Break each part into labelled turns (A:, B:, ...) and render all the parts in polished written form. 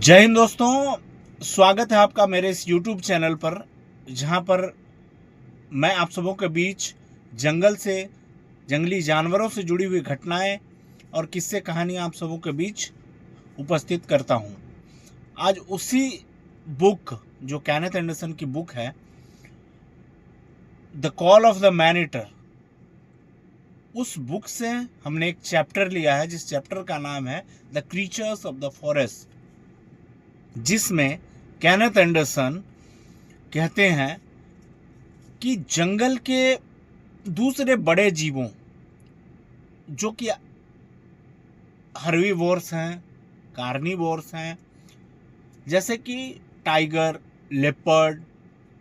A: जय हिंद दोस्तों, स्वागत है आपका मेरे इस YouTube चैनल पर, जहां पर मैं आप सबों के बीच जंगल से, जंगली जानवरों से जुड़ी हुई घटनाएं और किस्से कहानियां आप सबों के बीच उपस्थित करता हूं। आज उसी बुक, जो कैनेथ एंडरसन की बुक है, the call of the man eater, उस बुक से हमने एक चैप्टर लिया है, जिस चैप्टर का नाम है the creatures of the forest, जिसमें कैनेथ एंडरसन कहते हैं कि जंगल के दूसरे बड़े जीवों, जो कि हर्बीवोर्स हैं, कार्निवोर्स हैं, जैसे कि टाइगर, लेपर्ड,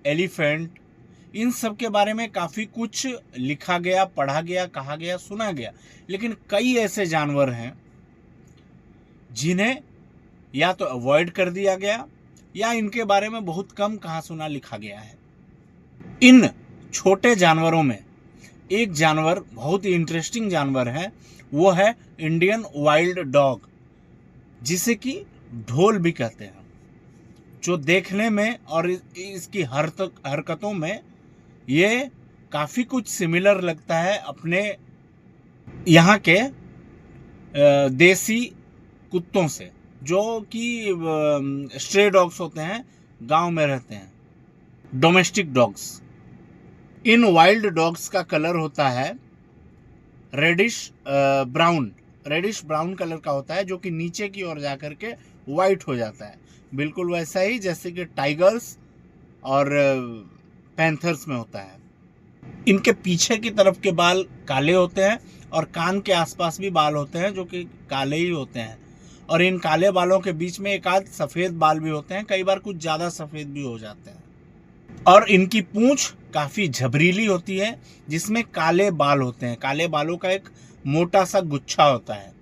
A: एलिफेंट, इन सब के बारे में काफ़ी कुछ लिखा गया, पढ़ा गया, कहा गया, सुना गया। लेकिन कई ऐसे जानवर हैं जिन्हें या तो अवॉइड कर दिया गया या इनके बारे में बहुत कम कहा सुना लिखा गया है। इन छोटे जानवरों में एक जानवर बहुत ही इंटरेस्टिंग जानवर है, वो है इंडियन वाइल्ड डॉग, जिसे कि ढोल भी कहते हैं, जो देखने में और इसकी हरकतों में ये काफ़ी कुछ सिमिलर लगता है अपने यहाँ के देसी कुत्तों से, जो कि स्ट्रे डॉग्स होते हैं, गांव में रहते हैं, डोमेस्टिक डॉग्स। इन वाइल्ड डॉग्स का कलर होता है रेडिश ब्राउन कलर का होता है, जो कि नीचे की ओर जाकर के वाइट हो जाता है, बिल्कुल वैसा ही जैसे कि टाइगर्स और पैंथर्स में होता है। इनके पीछे की तरफ के बाल काले होते हैं और कान के आसपास भी बाल होते हैं, जो कि काले ही होते हैं, और इन काले बालों के बीच में एक आध सफ़ेद बाल भी होते हैं, कई बार कुछ ज़्यादा सफ़ेद भी हो जाते हैं। और इनकी पूंछ काफ़ी झबरीली होती है, जिसमें काले बाल होते हैं, काले बालों का एक मोटा सा गुच्छा होता है,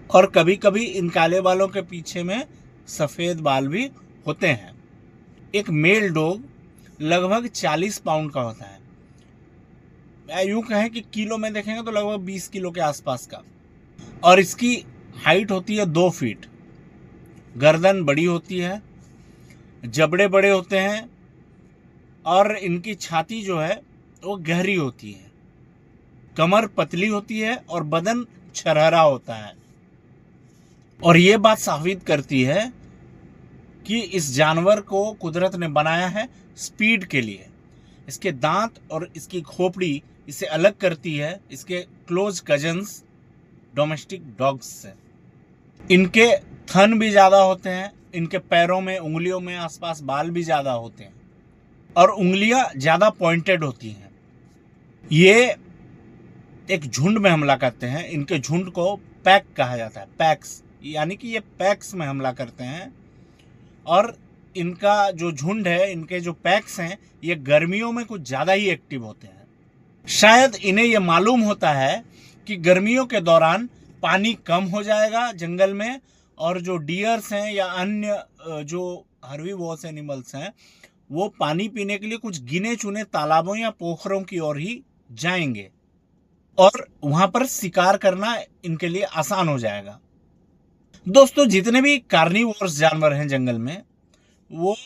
A: और कभी कभी इन काले बालों के पीछे में सफ़ेद बाल भी होते हैं। एक मेल डॉग लगभग 40 पाउंड का होता है, यूँ कहें कि किलो में देखेंगे तो लगभग 20 किलो के आसपास का, और इसकी हाइट होती है 2 फीट। गर्दन बड़ी होती है, जबड़े बड़े होते हैं, और इनकी छाती जो है वो गहरी होती है, कमर पतली होती है और बदन छरहरा होता है। और ये बात साबित करती है कि इस जानवर को कुदरत ने बनाया है स्पीड के लिए। इसके दांत और इसकी खोपड़ी इसे अलग करती है इसके क्लोज कजन्स डोमेस्टिक डॉग्स से। इनके थन भी ज़्यादा होते हैं, इनके पैरों में, उंगलियों में आसपास बाल भी ज़्यादा होते हैं, और उंगलियां ज़्यादा पॉइंटेड होती हैं। ये एक झुंड में हमला करते हैं, इनके झुंड को पैक कहा जाता है, पैक्स, यानी कि ये पैक्स में हमला करते हैं। और इनका जो झुंड है, इनके जो पैक्स हैं, ये गर्मियों में कुछ ज़्यादा ही एक्टिव होते हैं। शायद इन्हें ये मालूम होता है कि गर्मियों के दौरान पानी कम हो जाएगा जंगल में, और जो डियर्स हैं या अन्य जो हर्बीवोरस एनिमल्स हैं, वो पानी पीने के लिए कुछ गिने चुने तालाबों या पोखरों की ओर ही जाएंगे, और वहां पर शिकार करना इनके लिए आसान हो जाएगा। दोस्तों, जितने भी कार्निवोरस जानवर हैं जंगल में, वो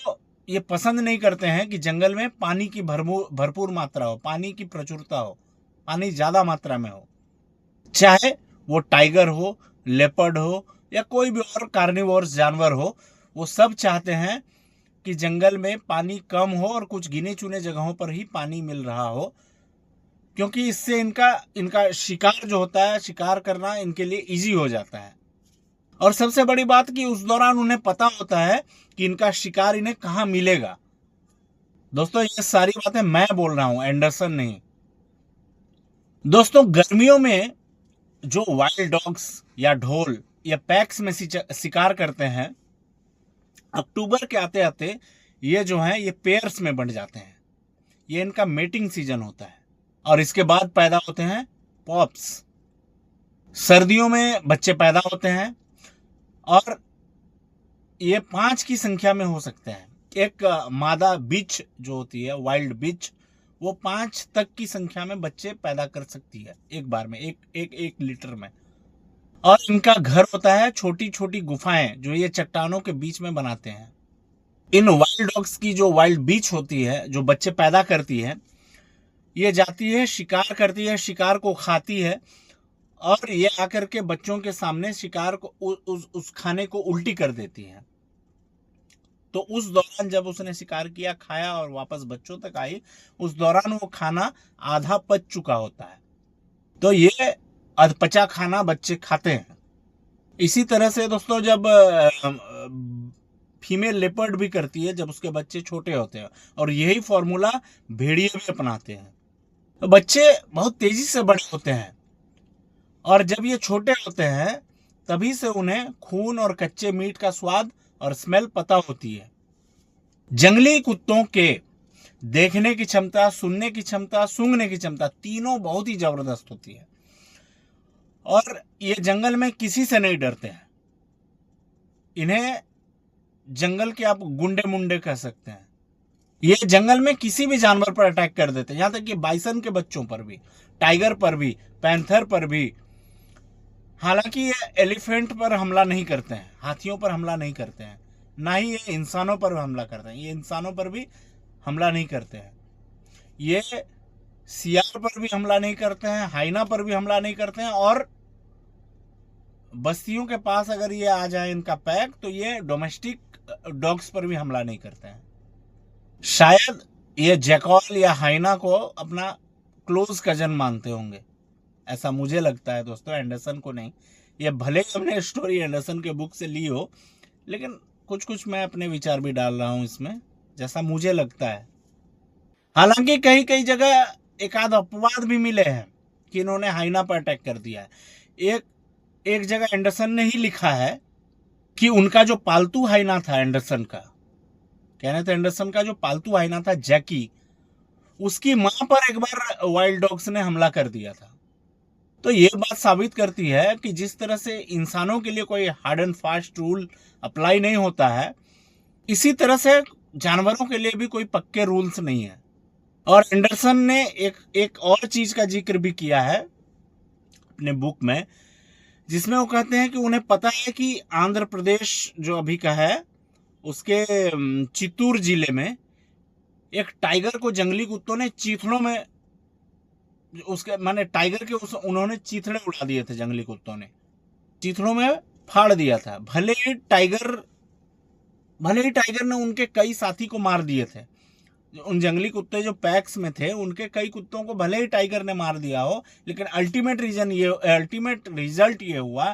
A: ये पसंद नहीं करते हैं कि जंगल में पानी की भरपूर मात्रा हो, पानी की प्रचुरता हो, पानी ज़्यादा मात्रा में हो। चाहे वो टाइगर हो, लेपर्ड हो, या कोई भी और कार्निवोरस जानवर हो, वो सब चाहते हैं कि जंगल में पानी कम हो और कुछ गिने चुने जगहों पर ही पानी मिल रहा हो, क्योंकि इससे इनका शिकार जो होता है, शिकार करना इनके लिए इजी हो जाता है। और सबसे बड़ी बात कि उस दौरान उन्हें पता होता है कि इनका शिकार इन्हें कहाँ मिलेगा। दोस्तों, ये सारी बातें मैं बोल रहा हूं, एंडरसन नहीं। दोस्तों, गर्मियों में जो वाइल्ड डॉग्स या ढोल या पैक्स में शिकार करते हैं, अक्टूबर के आते आते ये जो हैं ये पेयर्स में बंट जाते हैं। ये इनका मेटिंग सीजन होता है, और इसके बाद पैदा होते हैं पॉप्स। सर्दियों में बच्चे पैदा होते हैं, और ये 5 की संख्या में हो सकते हैं। एक मादा बिच जो होती है, वाइल्ड बिच, वो 5 तक की संख्या में बच्चे पैदा कर सकती है एक बार में, एक लीटर में। और इनका घर होता है छोटी छोटी गुफाएं जो ये चट्टानों के बीच में बनाते हैं। इन वाइल्ड डॉग्स की जो वाइल्ड बीच होती है, जो बच्चे पैदा करती है, ये जाती है शिकार करती है, शिकार को खाती है, और ये आकर के बच्चों के सामने शिकार को उस खाने को उल्टी कर देती है। तो उस दौरान जब उसने शिकार किया, खाया और वापस बच्चों तक आई, उस दौरान वो खाना आधा पच चुका होता है। तो ये अधपचा खाना बच्चे खाते हैं। इसी तरह से दोस्तों जब फीमेल लेपर्ड भी करती है जब उसके बच्चे छोटे होते हैं, और यही फॉर्मूला भेड़िए भी अपनाते हैं। तो बच्चे बहुत तेजी से बड़े होते हैं, और जब ये छोटे होते हैं तभी से उन्हें खून और कच्चे मीट का स्वाद और स्मेल पता होती है। जंगली कुत्तों के देखने की क्षमता, सुनने की क्षमता, सूंघने की क्षमता, तीनों बहुत ही जबरदस्त होती है, और ये जंगल में किसी से नहीं डरते हैं। इन्हें जंगल के आप गुंडे मुंडे कह सकते हैं। ये जंगल में किसी भी जानवर पर अटैक कर देते हैं, यहां तक कि बाइसन के बच्चों पर भी, टाइगर पर भी, पैंथर पर भी। हालांकि ये एलिफेंट पर हमला नहीं करते हैं, हाथियों पर हमला नहीं करते हैं, ना ही ये इंसानों पर हमला करते हैं। ये इंसानों पर भी हमला नहीं करते हैं। ये सियार पर भी हमला नहीं करते हैं, हाइना पर भी हमला नहीं करते हैं, और बस्तियों के पास अगर ये आ जाए इनका पैक, तो ये डोमेस्टिक डॉग्स पर भी हमला नहीं करते हैं। शायद ये जैकॉल या हाइना को अपना क्लोज कजन मानते होंगे, ऐसा मुझे लगता है दोस्तों, एंडरसन को नहीं। ये भले ही हमने स्टोरी एंडरसन के बुक से ली हो, लेकिन कुछ कुछ मैं अपने विचार भी डाल रहा हूं इसमें, जैसा मुझे लगता है। हालांकि कई कई जगह एक आध अपवाद भी मिले हैं कि इन्होंने हाइना पर अटैक कर दिया है। एक जगह एंडरसन ने ही लिखा है कि उनका जो पालतू हाइना था एंडरसन का, कहने तो एंडरसन का जो पालतू हाइना था जैकी, उसकी मां पर एक बार वाइल्ड डॉग्स ने हमला कर दिया था। तो ये बात साबित करती है कि जिस तरह से इंसानों के लिए कोई hard and fast rule apply नहीं होता है, इसी तरह से जानवरों के लिए भी कोई पक्के रूल्स नहीं है। और एंडरसन ने एक और चीज का जिक्र भी किया है अपने बुक में, जिसमें वो कहते हैं कि उन्हें पता है कि आंध्र प्रदेश जो अभी का है, उसके चित्तूर जिले में एक टाइगर को जंगली कुत्तों ने चीथड़ों में, उसके माने टाइगर के उन्होंने चीथड़े उड़ा दिए थे, जंगली कुत्तों ने चीथड़ों में फाड़ दिया था। भले ही टाइगर ने उनके कई साथी को मार दिए थे। उन जंगली कुत्ते जो पैक्स में थे, उनके कई कुत्तों को भले ही टाइगर ने मार दिया हो, लेकिन अल्टीमेट रिजल्ट ये हुआ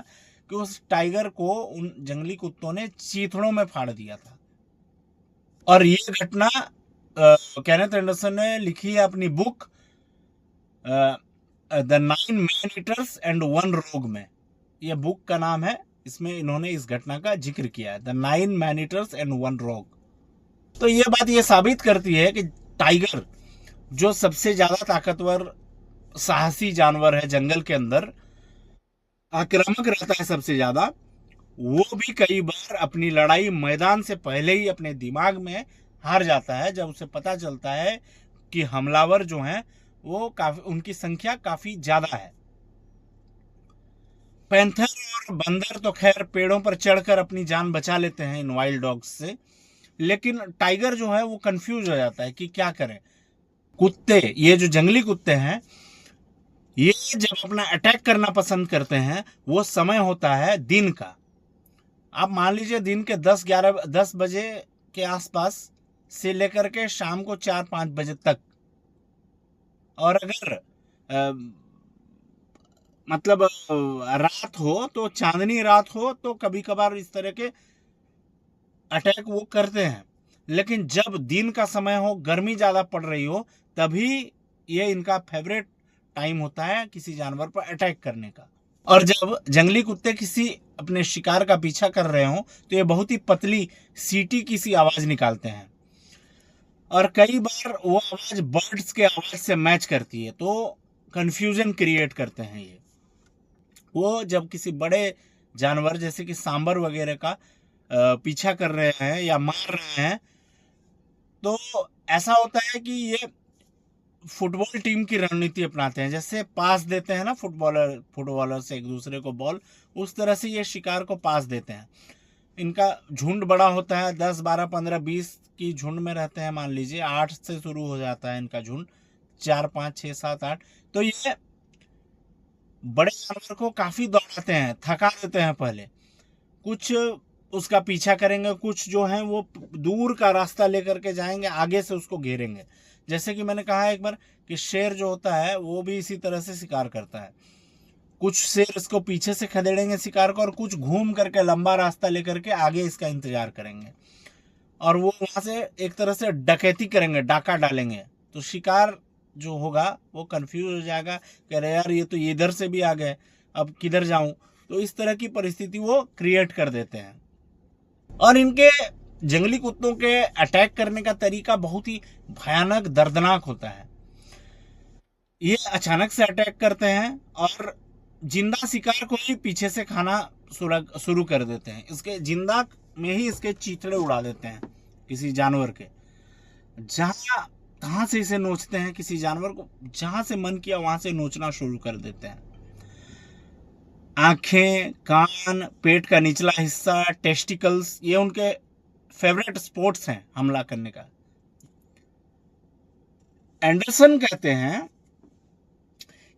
A: कि उस टाइगर को उन जंगली कुत्तों ने चीथड़ों में फाड़ दिया था। और ये घटना केनेथ एंडरसन ने लिखी है अपनी book the 9 man eaters and 1 रोग में। यह बुक का नाम है, इसमें इन्होंने इस घटना का जिक्र किया है, द 9 मैन ईटर्स एंड 1 रोग। तो ये बात ये साबित करती है कि टाइगर जो सबसे ज्यादा ताकतवर साहसी जानवर है जंगल के अंदर, आक्रामक रहता है सबसे ज्यादा, वो भी कई बार अपनी लड़ाई मैदान से पहले ही अपने दिमाग में हार जाता है, जब उसे पता चलता है कि हमलावर जो हैं वो काफी, उनकी संख्या काफी ज्यादा है। पैंथर और बंदर तो खैर पेड़ों पर चढ़कर अपनी जान बचा लेते हैं इन वाइल्ड डॉग्स से, लेकिन टाइगर जो है वो कंफ्यूज हो जाता है कि क्या करें। कुत्ते, ये जो जंगली कुत्ते हैं, ये जब अपना अटैक करना पसंद करते हैं, वो समय होता है दिन का। आप मान लीजिए दिन के 10 बजे के आसपास से लेकर के शाम को 4-5 बजे तक। और अगर मतलब रात हो, तो चांदनी रात हो, तो कभी कभार इस तरह के अटैक वो करते हैं। लेकिन जब दिन का समय हो, गर्मी ज्यादा पड़ रही हो, तभी ये इनका फेवरेट टाइम होता है किसी जानवर पर अटैक करने का। और जब जंगली कुत्ते किसी अपने शिकार का पीछा कर रहे हो, तो ये बहुत ही पतली सीटी की सी आवाज निकालते हैं, और कई बार वो आवाज बर्ड्स के आवाज से मैच करती है, तो कंफ्यूजन क्रिएट करते हैं ये। वो जब किसी बड़े जानवर जैसे कि सांबर वगैरह का पीछा कर रहे हैं या मार रहे हैं, तो ऐसा होता है कि ये फुटबॉल टीम की रणनीति अपनाते हैं, जैसे पास देते हैं ना फुटबॉलर से एक दूसरे को बॉल, उस तरह से ये शिकार को पास देते हैं। इनका झुंड बड़ा होता है, 10 12 15 20 की झुंड में रहते हैं। मान लीजिए 8 से शुरू हो जाता है इनका झुंड, 4 5 6 7 8। तो ये बड़े जानवर को काफी दौड़ाते हैं, थका देते हैं। पहले कुछ उसका पीछा करेंगे, कुछ जो है वो दूर का रास्ता लेकर के जाएंगे, आगे से उसको घेरेंगे। जैसे कि मैंने कहा एक बार कि शेर जो होता है वो भी इसी तरह से शिकार करता है। कुछ शेर इसको पीछे से खदेड़ेंगे शिकार को, और कुछ घूम करके लंबा रास्ता लेकर के आगे इसका इंतजार करेंगे, और वो वहां से एक तरह से डकैती करेंगे, डाका डालेंगे। तो शिकार जो होगा वो कंफ्यूज हो जाएगा कि अरे यार ये तो इधर से भी आ गए, अब किधर जाऊं। तो इस तरह की परिस्थिति वो क्रिएट कर देते हैं। और इनके जंगली कुत्तों के अटैक करने का तरीका बहुत ही भयानक दर्दनाक होता है। ये अचानक से अटैक करते हैं और जिंदा शिकार को ही पीछे से खाना शुरू कर देते हैं। इसके जिंदा में ही इसके चीथड़े उड़ा देते हैं किसी जानवर के। जहां कहां से इसे नोचते हैं, किसी जानवर को जहां से मन किया वहां से नोचना शुरू कर देते हैं। आंखें, कान, पेट का निचला हिस्सा, टेस्टिकल्स, ये उनके फेवरेट स्पोर्ट्स हैं हमला करने का। एंडरसन कहते हैं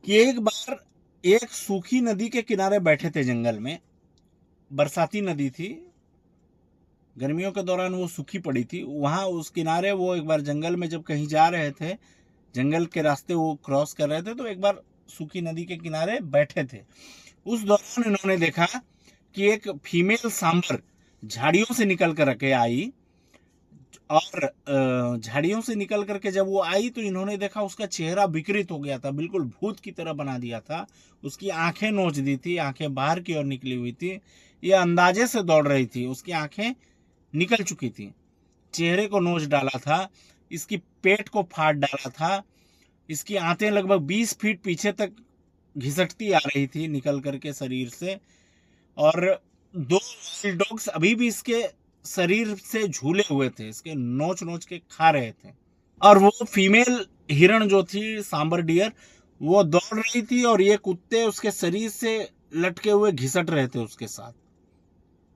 A: कि एक बार एक सूखी नदी के किनारे बैठे थे जंगल में। बरसाती नदी थी, गर्मियों के दौरान वो सूखी पड़ी थी। वहां उस किनारे वो एक बार जंगल में जब कहीं जा रहे थे, जंगल के रास्ते वो क्रॉस कर रहे थे, तो एक बार सूखी नदी के किनारे बैठे थे। उस दौरान इन्होंने देखा कि एक फीमेल सांबर झाड़ियों से निकल कर के आई, और झाड़ियों से निकल करके जब वो आई तो इन्होंने देखा उसका चेहरा विकृत हो गया था, बिल्कुल भूत की तरह बना दिया था। उसकी आंखें नोच दी थी, आंखें बाहर की ओर निकली हुई थी, ये अंदाजे से दौड़ रही थी, उसकी आंखें निकल चुकी थी, चेहरे को नोच डाला था, इसकी पेट को फाड़ डाला था, इसकी आंतें लगभग 20 फीट पीछे तक घिसटती आ रही थी निकल करके शरीर से, और 2 वाइल्ड डॉग्स अभी भी इसके शरीर से झूले हुए थे, इसके नोच नोच के खा रहे थे। और वो फीमेल हिरण जो थी, सांबर डियर, वो दौड़ रही थी और ये कुत्ते उसके शरीर से लटके हुए घिसट रहे थे उसके साथ।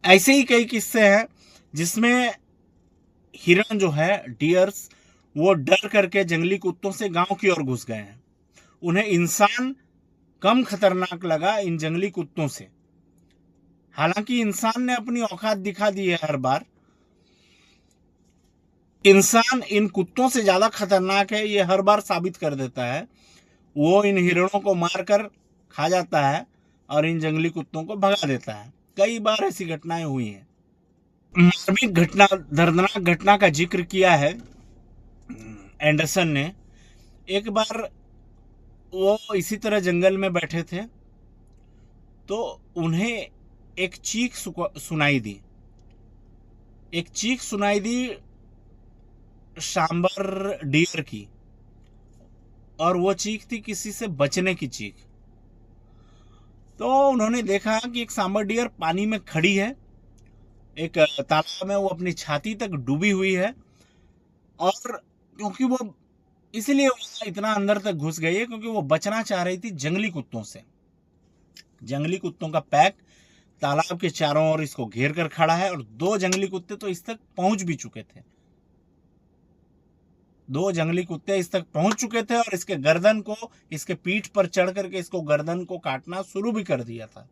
A: ऐसे ही कई किस्से हैं जिसमें हिरण जो है, डियर्स, वो डर करके जंगली कुत्तों से गांव की ओर घुस गए हैं। उन्हें इंसान कम खतरनाक लगा इन जंगली कुत्तों से। हालांकि इंसान ने अपनी औकात दिखा दी है हर बार। इंसान इन कुत्तों से ज्यादा खतरनाक है, ये हर बार साबित कर देता है। वो इन हिरणों को मारकर खा जाता है और इन जंगली कुत्तों को भगा देता है। कई बार ऐसी घटनाएं हुई हैं। मार्मिक घटना, दर्दनाक घटना का जिक्र किया है एंडरसन ने। एक बार वो इसी तरह जंगल में बैठे थे तो उन्हें एक चीख सुनाई दी। एक चीख सुनाई दी सांबर डियर की, और वो चीख थी किसी से बचने की चीख। तो उन्होंने देखा कि एक सांबर डियर पानी में खड़ी है, एक तालाब में वो अपनी छाती तक डूबी हुई है, और क्योंकि वो इसलिए वो इतना अंदर तक घुस गई है क्योंकि वो बचना चाह रही थी जंगली कुत्तों से। जंगली कुत्तों का पैक तालाब के चारों ओर इसको घेर कर खड़ा है, और 2 जंगली कुत्ते तो इस तक पहुंच भी चुके थे। 2 जंगली कुत्ते इस तक पहुंच चुके थे और इसके गर्दन को, इसके पीठ पर चढ़ करके इसको गर्दन को काटना शुरू भी कर दिया था।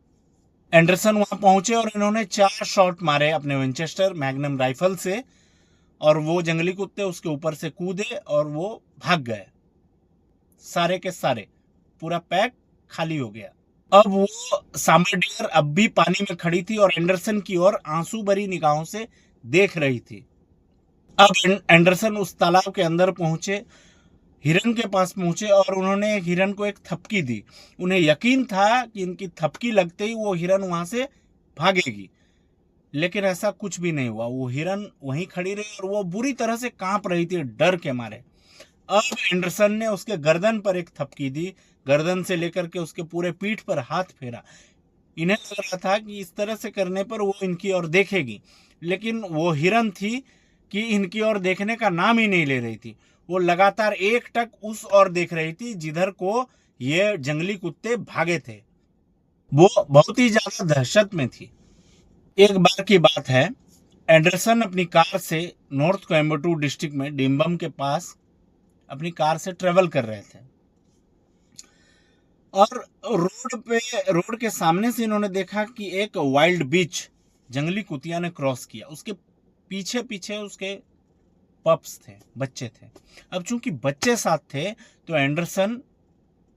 A: एंडरसन वहां पहुंचे और इन्होंने 4 शॉट मारे अपने विंचेस्टर मैग्नम राइफल से, और वो जंगली कुत्ते उसके ऊपर से कूदे और वो भाग गए। सारे के सारे, पूरा पैक खाली हो गया। अब वो सांबर डियर अब भी पानी में खड़ी थी और एंडरसन की ओर आंसू भरी निगाहों से देख रही थी। अब एंडरसन उस तालाब के अंदर पहुंचे, हिरन के पास पहुंचे, और उन्होंने हिरन को एक थपकी दी। उन्हें यकीन था कि इनकी थपकी लगते ही वो हिरन वहां से भागेगी, लेकिन ऐसा कुछ भी नहीं हुआ। वो हिरन वहीं खड़ी रही और वो बुरी तरह से कांप रही थी डर के मारे। अब एंडरसन ने उसके गर्दन पर एक थपकी दी, गर्दन से लेकर के उसके पूरे पीठ पर हाथ फेरा। इन्हें लग रहा था कि इस तरह से करने पर वो इनकी ओर देखेगी, लेकिन वो हिरन थी कि इनकी ओर देखने का नाम ही नहीं ले रही थी। वो लगातार एकटक उस ओर देख रही थी जिधर को ये जंगली कुत्ते भागे थे। वो बहुत ही ज्यादा दहशत में थी। एक बार की बात है, एंडरसन अपनी कार से नॉर्थ कोयम्बटूर डिस्ट्रिक्ट में डिम्बम के पास अपनी कार से ट्रेवल कर रहे थे और रोड के सामने से इन्होंने देखा कि एक वाइल्ड बीच जंगली कुतिया ने क्रॉस किया। उसके पीछे पीछे उसके पप्स थे, बच्चे थे। अब चूंकि बच्चे साथ थे तो एंडरसन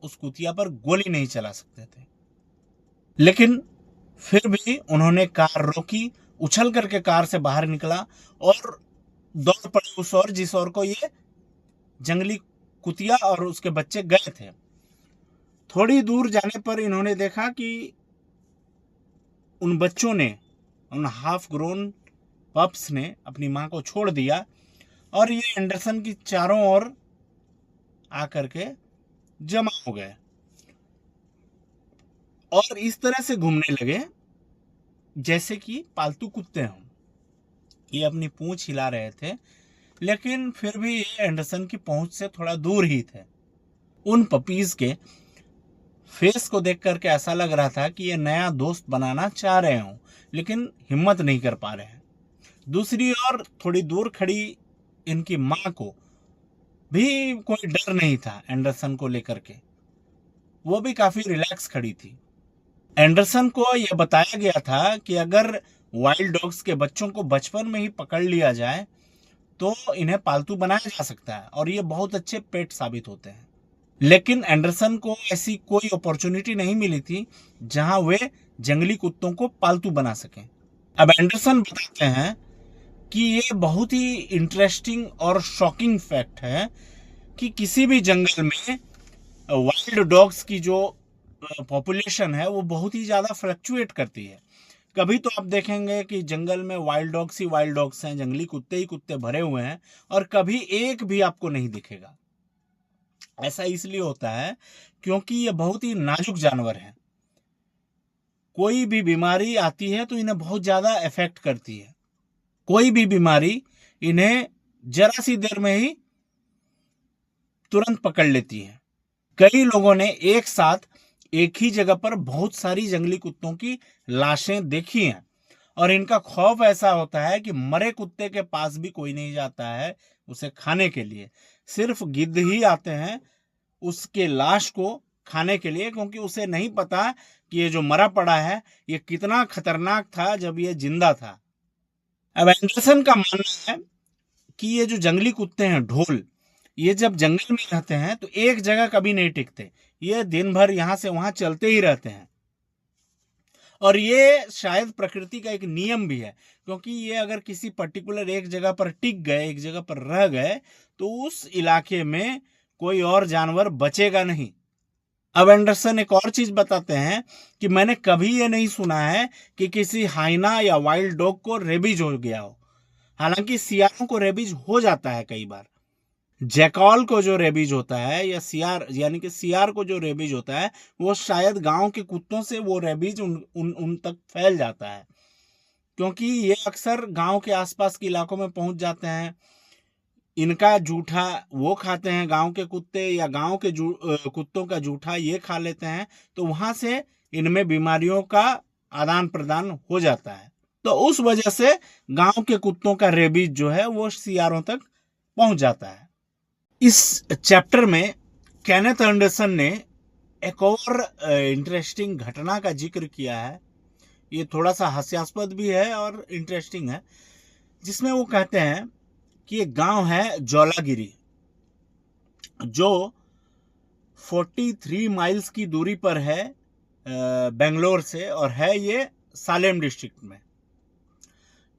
A: उस कुतिया पर गोली नहीं चला सकते थे, लेकिन फिर भी उन्होंने कार रोकी, उछल करके कार से बाहर निकला और दौड़ पड़े उस ओर जिस ओर को ये जंगली कुतिया और उसके बच्चे गए थे। थोड़ी दूर जाने पर इन्होंने देखा कि उन बच्चों ने, उन हाफ ग्रोन पप्स ने अपनी मां को छोड़ दिया और ये एंडरसन की चारों ओर आकर के जमा हो गए और इस तरह से घूमने लगे जैसे कि पालतू कुत्ते हों। ये अपनी पूंछ हिला रहे थे, लेकिन फिर भी ये एंडरसन की पहुंच से थोड़ा दूर ही थे। उन पपीज के फेस को देख करके ऐसा लग रहा था कि ये नया दोस्त बनाना चाह रहे हों, लेकिन हिम्मत नहीं कर पा रहे हैं। दूसरी ओर थोड़ी दूर खड़ी इनकी मां को भी कोई डर नहीं था एंडरसन को लेकर के। वो भी काफी रिलैक्स खड़ी थी। एंडरसन को यह बताया गया था कि अगर वाइल्ड डॉग्स के बच्चों को बचपन में ही पकड़ लिया जाए तो इन्हें पालतू बनाया जा सकता है और ये बहुत अच्छे पेट साबित होते हैं। लेकिन एंडरसन को ऐसी कोई अपॉर्चुनिटी नहीं मिली थी जहां वे जंगली कुत्तों को पालतू बना सकें। अब एंडरसन बताते हैं कि ये बहुत ही इंटरेस्टिंग और शॉकिंग फैक्ट है कि किसी भी जंगल में वाइल्ड डॉग्स की जो पॉपुलेशन है वो बहुत ही ज़्यादा फ्लक्चुएट करती है। कभी तो आप देखेंगे कि जंगल में वाइल्ड डॉग्स ही वाइल्ड डॉग्स हैं, जंगली कुत्ते ही कुत्ते भरे हुए हैं, और कभी एक भी आपको नहीं दिखेगा। ऐसा इसलिए होता है क्योंकि ये बहुत ही नाजुक जानवर हैं। कोई भी बीमारी आती है तो इन्हें बहुत ज़्यादा इफेक्ट करती है। कोई भी बीमारी इन्हें जरा सी देर में ही तुरंत पकड़ लेती है। कई लोगों ने एक साथ एक ही जगह पर बहुत सारी जंगली कुत्तों की लाशें देखी हैं और इनका खौफ ऐसा होता है कि मरे कुत्ते के पास भी कोई नहीं जाता है उसे खाने के लिए। सिर्फ गिद्ध ही आते हैं उसके लाश को खाने के लिए, क्योंकि उसे नहीं पता कि ये जो मरा पड़ा है ये कितना खतरनाक था जब ये जिंदा था। अब एंडरसन का मानना है कि ये जो जंगली कुत्ते हैं ढोल, ये जब जंगल में रहते हैं तो एक जगह कभी नहीं टिकते। ये दिन भर यहां से वहां चलते ही रहते हैं और ये शायद प्रकृति का एक नियम भी है, क्योंकि ये अगर किसी पर्टिकुलर एक जगह पर टिक गए, एक जगह पर रह गए, तो उस इलाके में कोई और जानवर बचेगा नहीं। अब एंडरसन एक और चीज बताते हैं कि मैंने कभी ये नहीं सुना है कि किसी हाइना या वाइल्ड डॉग को रेबीज हो गया हो। हालांकि सियारों को रेबीज हो जाता है कई बार। जैकॉल को जो रेबीज होता है या सियार यानी कि सियार को जो रेबीज होता है वो शायद गांव के कुत्तों से वो रेबीज उन तक फैल जाता है, क्योंकि ये अक्सर गांव के आसपास के इलाकों में पहुंच जाते हैं। इनका जूठा वो खाते हैं गांव के कुत्ते, या गांव के कुत्तों का जूठा ये खा लेते हैं, तो वहां से इनमें बीमारियों का आदान प्रदान हो जाता है। तो उस वजह से गांव के कुत्तों का रेबीज जो है वो सियारों तक पहुंच जाता है। इस चैप्टर में केनेथ एंडरसन ने एक और इंटरेस्टिंग घटना का जिक्र किया है। ये थोड़ा सा हास्यास्पद भी है और इंटरेस्टिंग है, जिसमें वो कहते हैं कि एक गांव है जौलागिरी, जो 43 माइल्स की दूरी पर है बेंगलोर से, और है ये सालेम डिस्ट्रिक्ट में।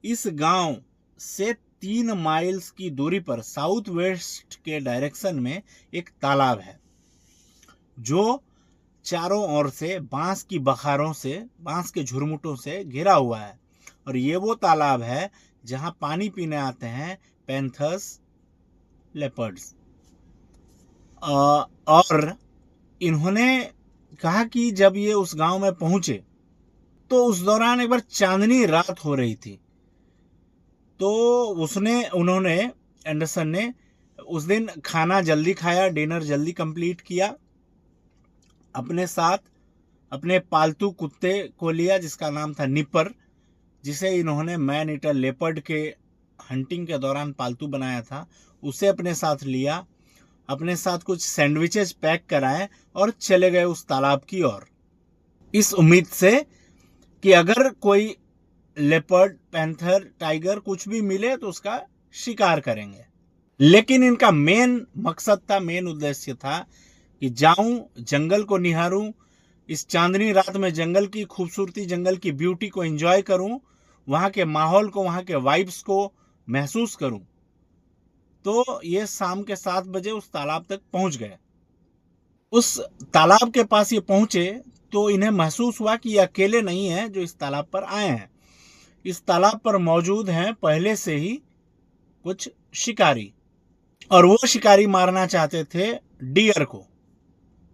A: इस गांव से 3 माइल्स की दूरी पर साउथ वेस्ट के डायरेक्शन में एक तालाब है जो चारों ओर से बांस की बखारों से, बांस के झुरमुटों से घिरा हुआ है। और ये वो तालाब है जहां पानी पीने आते हैं पैंथर्स, लेपर्ड्स। और इन्होंने कहा कि जब ये उस गांव में पहुंचे तो उस दौरान एक बार चांदनी रात हो रही थी। तो उन्होंने एंडरसन ने उस दिन खाना जल्दी खाया, डिनर जल्दी कंप्लीट किया। अपने साथ अपने पालतू कुत्ते को लिया जिसका नाम था निपर, जिसे इन्होंने मैन ईटर लेपर्ड के हंटिंग के दौरान पालतू बनाया था, उसे अपने साथ लिया। अपने साथ कुछ सैंडविचेस पैक कराए और चले गए उस तालाब की ओर, इस उम्मीद से कि अगर कोई लेपर्ड, पैंथर, टाइगर कुछ भी मिले तो उसका शिकार करेंगे। लेकिन इनका मेन मकसद था, मेन उद्देश्य था कि जाऊं, जंगल को निहारूं, इस चांदनी रात में जंगल की खूबसूरती, जंगल की ब्यूटी को एंजॉय करूं, वहां के माहौल को, वहां के वाइब्स को महसूस करूं। तो ये शाम के 7 बजे उस तालाब तक पहुंच गए। उस तालाब के पास ये पहुंचे तो इन्हें महसूस हुआ कि ये अकेले नहीं है जो इस तालाब पर आए हैं। इस तालाब पर मौजूद हैं पहले से ही कुछ शिकारी, और वो शिकारी मारना चाहते थे डियर को,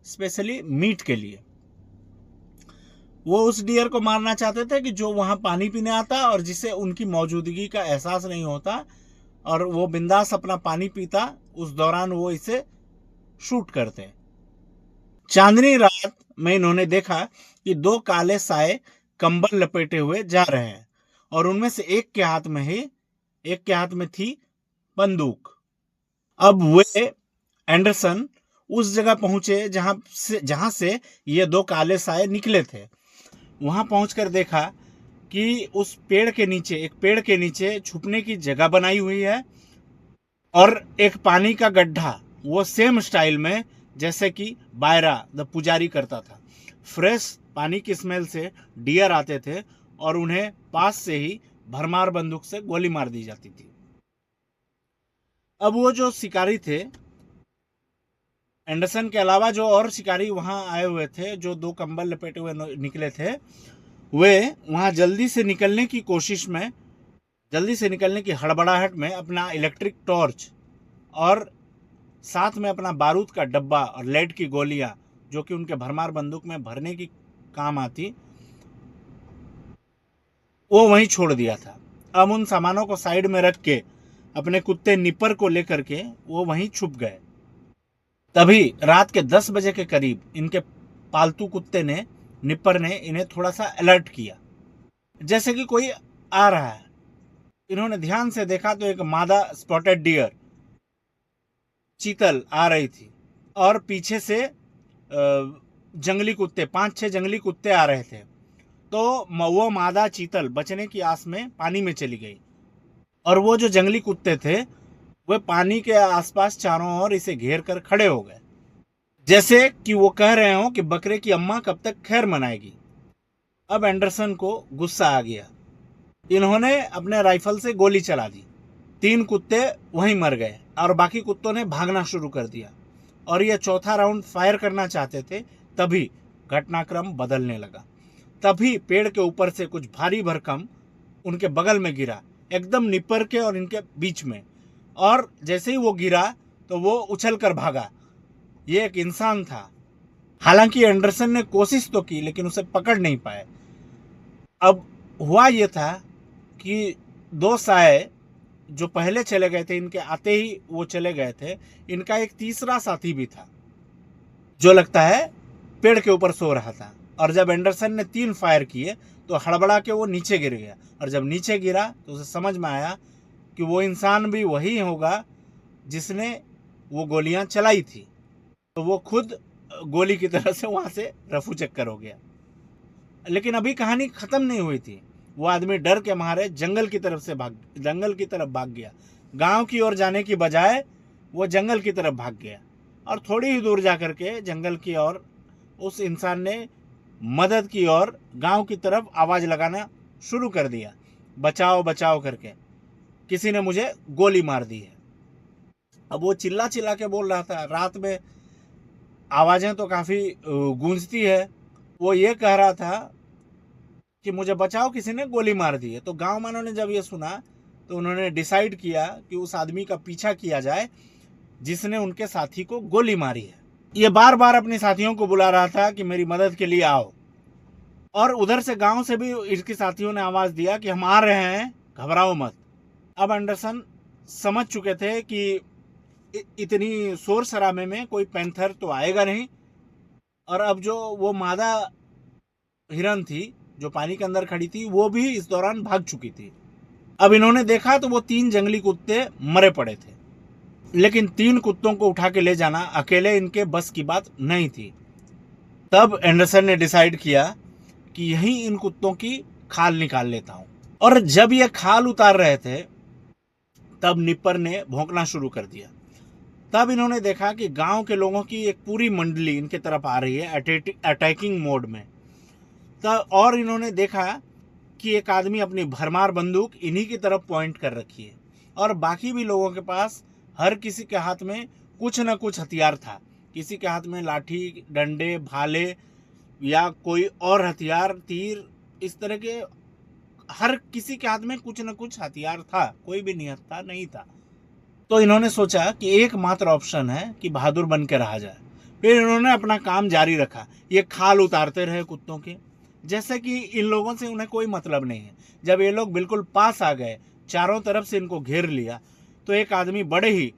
A: स्पेशली मीट के लिए। वो उस डियर को मारना चाहते थे कि जो वहां पानी पीने आता और जिसे उनकी मौजूदगी का एहसास नहीं होता, और वो बिंदास अपना पानी पीता, उस दौरान वो इसे शूट करते। चांदनी रात में इन्होंने देखा कि 2 काले साए कंबल लपेटे हुए जा रहे हैं, और उनमें से एक के हाथ में थी बंदूक। अब वे एंडरसन उस जगह पहुंचे जहां से ये 2 काले साए निकले थे। वहां पहुंचकर देखा कि उस पेड़ के नीचे, एक पेड़ के नीचे छुपने की जगह बनाई हुई है, और एक पानी का गड्ढा, वो सेम स्टाइल में जैसे कि बायरा द पुजारी करता था। फ्रेश पानी की स्मेल से डियर आते थे और उन्हें पास से ही भरमार बंदूक से गोली मार दी जाती थी। अब वो जो शिकारी थे, एंडरसन के अलावा जो और शिकारी वहां आए हुए थे, जो 2 कंबल लपेटे हुए निकले थे, वे वहां जल्दी से निकलने की हड़बड़ाहट में अपना इलेक्ट्रिक टॉर्च और साथ में अपना बारूद का डब्बा और लेड की गोलियां, जो कि उनके भरमार बंदूक में भरने की काम आती, वो वहीं छोड़ दिया था। अब उन सामानों को साइड में रख के अपने कुत्ते निपर को लेकर के वो वहीं छुप गए। तभी रात के 10 बजे के करीब इनके पालतू कुत्ते ने, निपर ने इन्हें थोड़ा सा अलर्ट किया, जैसे कि कोई आ रहा है। इन्होंने ध्यान से देखा तो एक मादा स्पॉटेड डियर, चीतल आ रही थी, और पीछे से जंगली कुत्ते, 5-6 जंगली कुत्ते आ रहे थे। तो वो मादा चीतल बचने की आस में पानी में चली गई, और वो जो जंगली कुत्ते थे वे पानी के आसपास चारों ओर इसे घेर कर खड़े हो गए, जैसे कि वो कह रहे हो कि बकरे की अम्मा कब तक खैर मनाएगी। अब एंडरसन को गुस्सा आ गया। इन्होंने अपने राइफल से गोली चला दी। 3 कुत्ते वहीं मर गए और बाकी कुत्तों ने भागना शुरू कर दिया, और यह चौथा राउंड फायर करना चाहते थे। तभी घटनाक्रम बदलने लगा। तभी पेड़ के ऊपर से कुछ भारी भरकम उनके बगल में गिरा, एकदम निपर के और इनके बीच में, और जैसे ही वो गिरा तो वो उछल कर भागा। ये एक इंसान था। हालांकि एंडरसन ने कोशिश तो की लेकिन उसे पकड़ नहीं पाए। अब हुआ ये था कि 2 साए जो पहले चले गए थे, इनके आते ही वो चले गए थे, इनका एक तीसरा साथी भी था जो लगता है पेड़ के ऊपर सो रहा था। और जब एंडरसन ने 3 फायर किए तो हड़बड़ा के वो नीचे गिर गया, और जब नीचे गिरा तो उसे समझ में आया कि वो इंसान भी वही होगा जिसने वो गोलियां चलाई थी। तो वो खुद गोली की तरह से वहां से रफू चक्कर हो गया। लेकिन अभी कहानी खत्म नहीं हुई थी। वो आदमी डर के मारे जंगल की तरफ भाग गया। गांव की ओर जाने की बजाय वो जंगल की तरफ भाग गया, और थोड़ी ही दूर जाकर के जंगल की ओर उस इंसान ने मदद की और गांव की तरफ आवाज लगाना शुरू कर दिया, बचाओ बचाओ करके, किसी ने मुझे गोली मार दी है। अब वो चिल्ला चिल्ला के बोल रहा था। रात में आवाजें तो काफी गूंजती है। वो ये कह रहा था कि मुझे बचाओ, किसी ने गोली मार दी है। तो गांव वालों ने जब ये सुना तो उन्होंने डिसाइड किया कि उस आदमी का पीछा किया जाए जिसने उनके साथी को गोली मारी है। ये बार बार अपने साथियों को बुला रहा था कि मेरी मदद के लिए आओ, और उधर से गांव से भी इसके साथियों ने आवाज दिया कि हम आ रहे हैं, घबराओ मत। अब एंडरसन समझ चुके थे कि इतनी शोर शराबे में कोई पैंथर तो आएगा नहीं। और अब जो वो मादा हिरन थी जो पानी के अंदर खड़ी थी वो भी इस दौरान भाग चुकी थी। अब इन्होंने देखा तो वो 3 जंगली कुत्ते मरे पड़े थे, लेकिन 3 कुत्तों को उठा के ले जाना अकेले इनके बस की बात नहीं थी। तब एंडरसन ने डिसाइड किया कि यहीं इन कुत्तों की खाल निकाल लेता हूं। और जब ये खाल उतार रहे थे तब निप्पर ने भौंकना शुरू कर दिया। तब इन्होंने देखा कि गांव के लोगों की एक पूरी मंडली इनके तरफ आ रही है अटैकिंग मोड में। तब और इन्होंने देखा कि एक आदमी अपनी भरमार बंदूक इन्हीं की तरफ पॉइंट कर रखी है और बाकी भी लोगों के पास हर किसी के हाथ में कुछ न कुछ हथियार था। किसी के हाथ में लाठी, डंडे, भाले या कोई और हथियार, तीर, इस तरह के हर किसी के हाथ में कुछ न कुछ हथियार था, कोई भी निहत्था नहीं था। तो इन्होंने सोचा कि एकमात्र ऑप्शन है कि बहादुर बन के रहा जाए। फिर इन्होंने अपना काम जारी रखा। ये खाल उतारते रहे कुत्तों के, जैसे कि इन लोगों से उन्हें कोई मतलब नहीं है। जब ये लोग बिल्कुल पास आ गए, चारों तरफ से इनको घेर लिया, तो एक आदमी बड़े ही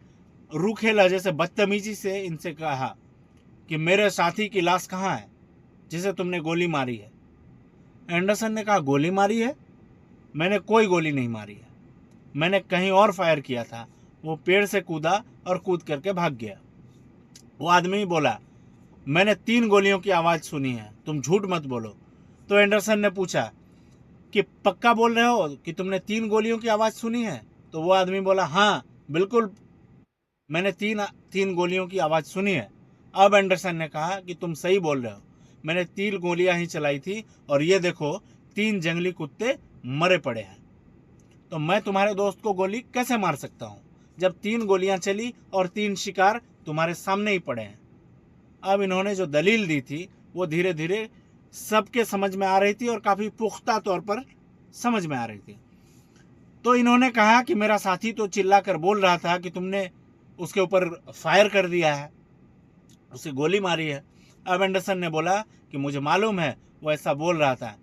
A: रूखे लहजे से बदतमीजी से इनसे कहा कि मेरे साथी की लाश कहाँ है जिसे तुमने गोली मारी है। एंडरसन ने कहा, गोली मारी है? मैंने कोई गोली नहीं मारी है, मैंने कहीं और फायर किया था। वो पेड़ से कूदा और कूद करके भाग गया। वो आदमी बोला, मैंने 3 गोलियों की आवाज़ सुनी है, तुम झूठ मत बोलो। तो एंडरसन ने पूछा कि पक्का बोल रहे हो कि तुमने 3 गोलियों की आवाज़ सुनी है? तो वो आदमी बोला, हाँ बिल्कुल, मैंने तीन गोलियों की आवाज़ सुनी है। अब एंडरसन ने कहा कि तुम सही बोल रहे हो, मैंने 3 गोलियां ही चलाई थी और ये देखो 3 जंगली कुत्ते मरे पड़े हैं। तो मैं तुम्हारे दोस्त को गोली कैसे मार सकता हूँ जब 3 गोलियां चली और 3 शिकार तुम्हारे सामने ही पड़े हैं। अब इन्होंने जो दलील दी थी वो धीरे धीरे सबके समझ में आ रही थी और काफ़ी पुख्ता तौर पर समझ में आ रही थी। तो इन्होंने कहा कि मेरा साथी तो चिल्ला कर बोल रहा था कि तुमने उसके ऊपर फायर कर दिया है, उसे गोली मारी है। अब एंडरसन ने बोला कि मुझे मालूम है वो ऐसा बोल रहा था,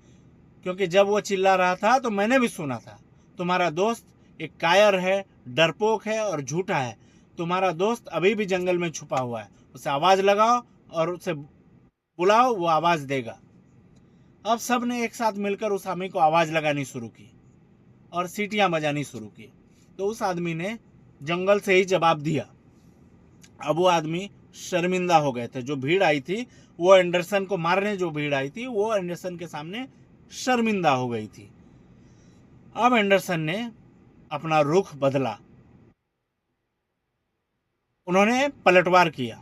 A: क्योंकि जब वो चिल्ला रहा था तो मैंने भी सुना था। तुम्हारा दोस्त एक कायर है, डरपोक है और झूठा है। तुम्हारा दोस्त अभी भी जंगल में छुपा हुआ है, उसे आवाज़ लगाओ और उसे बुलाओ, वो आवाज़ देगा। अब सब ने एक साथ मिलकर उस आदमी को आवाज़ लगानी शुरू की और सीटियां बजानी शुरू की। तो उस आदमी ने जंगल से ही जवाब दिया। अब वो आदमी शर्मिंदा हो गए थे। जो भीड़ आई थी वो एंडरसन को मारने, जो भीड़ आई थी वो एंडरसन के सामने शर्मिंदा हो गई थी। अब एंडरसन ने अपना रुख बदला, उन्होंने पलटवार किया।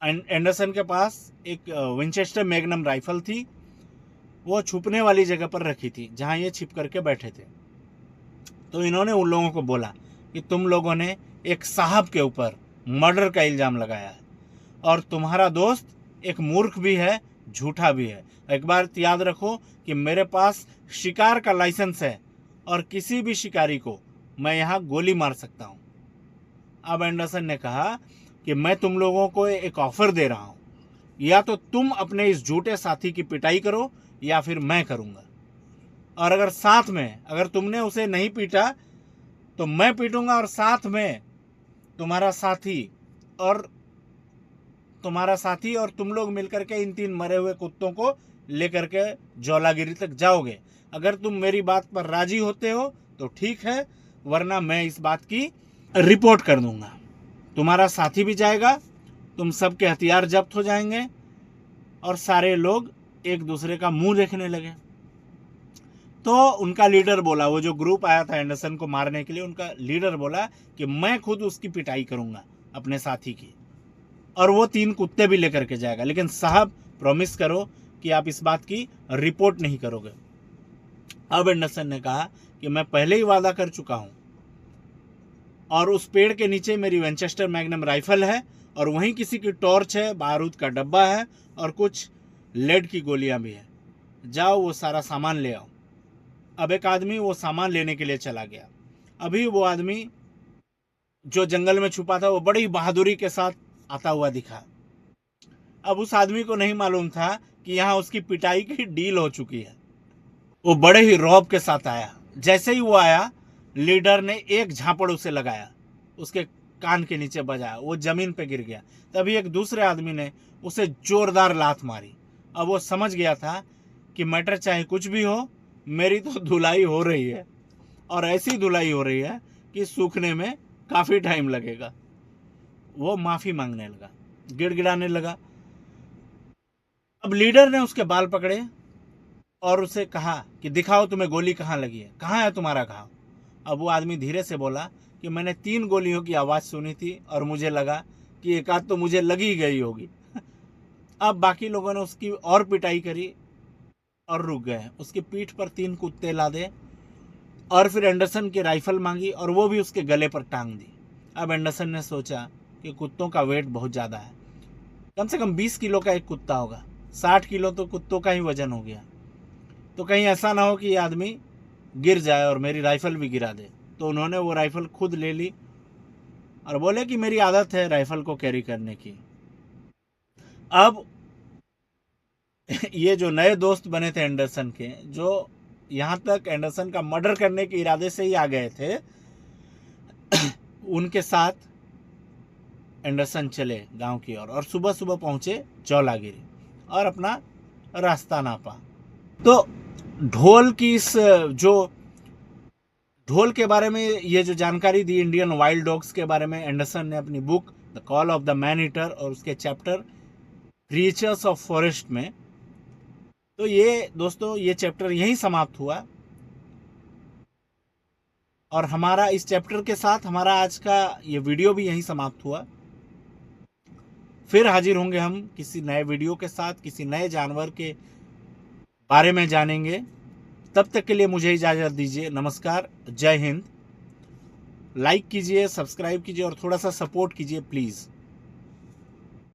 A: एंडरसन के पास एक विंचेस्टर मैग्नम राइफल थी, वो छुपने वाली जगह पर रखी थी जहां ये छिप करके बैठे थे। तो इन्होंने उन लोगों को बोला कि तुम लोगों ने एक साहब के ऊपर मर्डर का इल्ज़ाम लगाया है और तुम्हारा दोस्त एक मूर्ख भी है, झूठा भी है। एक बार याद रखो कि मेरे पास शिकार का लाइसेंस है और किसी भी शिकारी को मैं यहाँ गोली मार सकता हूँ। अब एंडरसन ने कहा कि मैं तुम लोगों को एक ऑफर दे रहा हूँ, या तो तुम अपने इस झूठे साथी की पिटाई करो या फिर मैं करूँगा। और अगर साथ में, अगर तुमने उसे नहीं पीटा तो मैं पीटूंगा और साथ में तुम्हारा साथी और तुम लोग मिलकर के इन 3 मरे हुए कुत्तों को लेकर के जौलागिरी तक जाओगे। अगर तुम मेरी बात पर राजी होते हो तो ठीक है, वरना मैं इस बात की रिपोर्ट कर दूंगा। तुम्हारा साथी भी जाएगा, तुम सबके हथियार जब्त हो जाएंगे और सारे लोग एक दूसरे का मुंह देखने लगे। तो उनका लीडर बोला, वो जो ग्रुप आया था एंडरसन को मारने के लिए, उनका लीडर बोला कि मैं खुद उसकी पिटाई करूंगा अपने साथी की, और वो 3 कुत्ते भी लेकर के जाएगा, लेकिन साहब प्रॉमिस करो कि आप इस बात की रिपोर्ट नहीं करोगे। अब एंडरसन ने कहा कि मैं पहले ही वादा कर चुका हूं और उस पेड़ के नीचे मेरी विंचेस्टर मैग्नम राइफल है और वहीं किसी की टॉर्च है, बारूद का डब्बा है और कुछ लेड की गोलियां भी है। जाओ वो सारा सामान ले आओ। अब एक आदमी वो सामान लेने के लिए चला गया। अभी वो आदमी जो जंगल में छुपा था वो बड़ी बहादुरी के साथ आता हुआ दिखा। अब उस आदमी को नहीं मालूम था कि यहाँ उसकी पिटाई की डील हो चुकी है। वो बड़े ही रौब के साथ आया। जैसे ही वो आया, लीडर ने एक झापड़ उसे लगाया, उसके कान के नीचे बजा, वो जमीन पे गिर गया। तभी एक दूसरे आदमी ने उसे जोरदार लात मारी। अब वो समझ गया था कि मैटर चाहे कुछ भी हो, मेरी तो धुलाई हो रही है, और ऐसी धुलाई हो रही है कि सूखने में काफ़ी टाइम लगेगा। वो माफ़ी मांगने लगा, गिड़गिड़ाने लगा। अब लीडर ने उसके बाल पकड़े और उसे कहा कि दिखाओ तुम्हें गोली कहाँ लगी है, कहाँ है तुम्हारा घाव। अब वो आदमी धीरे से बोला कि मैंने 3 गोलियों की आवाज़ सुनी थी और मुझे लगा कि एक आध तो मुझे लगी गई होगी। अब बाकी लोगों ने उसकी और पिटाई करी और रुक गए। उसकी पीठ पर 3 कुत्ते लादे और फिर एंडरसन की राइफल मांगी और वो भी उसके गले पर टांग दी। अब एंडरसन ने सोचा कि कुत्तों का वेट बहुत ज़्यादा है, कम से कम 20 किलो का एक कुत्ता होगा, 60 किलो तो कुत्तों का ही वजन हो गया। तो कहीं ऐसा ना हो कि ये आदमी गिर जाए और मेरी राइफल भी गिरा दे। तो उन्होंने वो राइफल खुद ले ली और बोले कि मेरी आदत है राइफल को कैरी करने की। अब ये जो नए दोस्त बने थे एंडरसन के, जो यहाँ तक एंडरसन का मर्डर करने के इरादे से ही आ गए थे, उनके साथ एंडरसन चले गांव की ओर और सुबह सुबह पहुंचे चौलागिरी और अपना रास्ता नापा। तो ढोल की इस जो ढोल के बारे में ये जो जानकारी दी इंडियन वाइल्ड डॉग्स के बारे में, एंडरसन ने अपनी book the call of the man eater और उसके चैप्टर क्रिएचर्स ऑफ फॉरेस्ट में। तो ये दोस्तों ये चैप्टर यहीं समाप्त हुआ और हमारा इस चैप्टर के साथ हमारा आज का ये वीडियो भी यहीं समाप्त हुआ। फिर हाजिर होंगे हम किसी नए वीडियो के साथ, किसी नए जानवर के बारे में जानेंगे। तब तक के लिए मुझे इजाज़त दीजिए। नमस्कार, जय हिंद। लाइक कीजिए, सब्सक्राइब कीजिए और थोड़ा सा सपोर्ट कीजिए प्लीज़।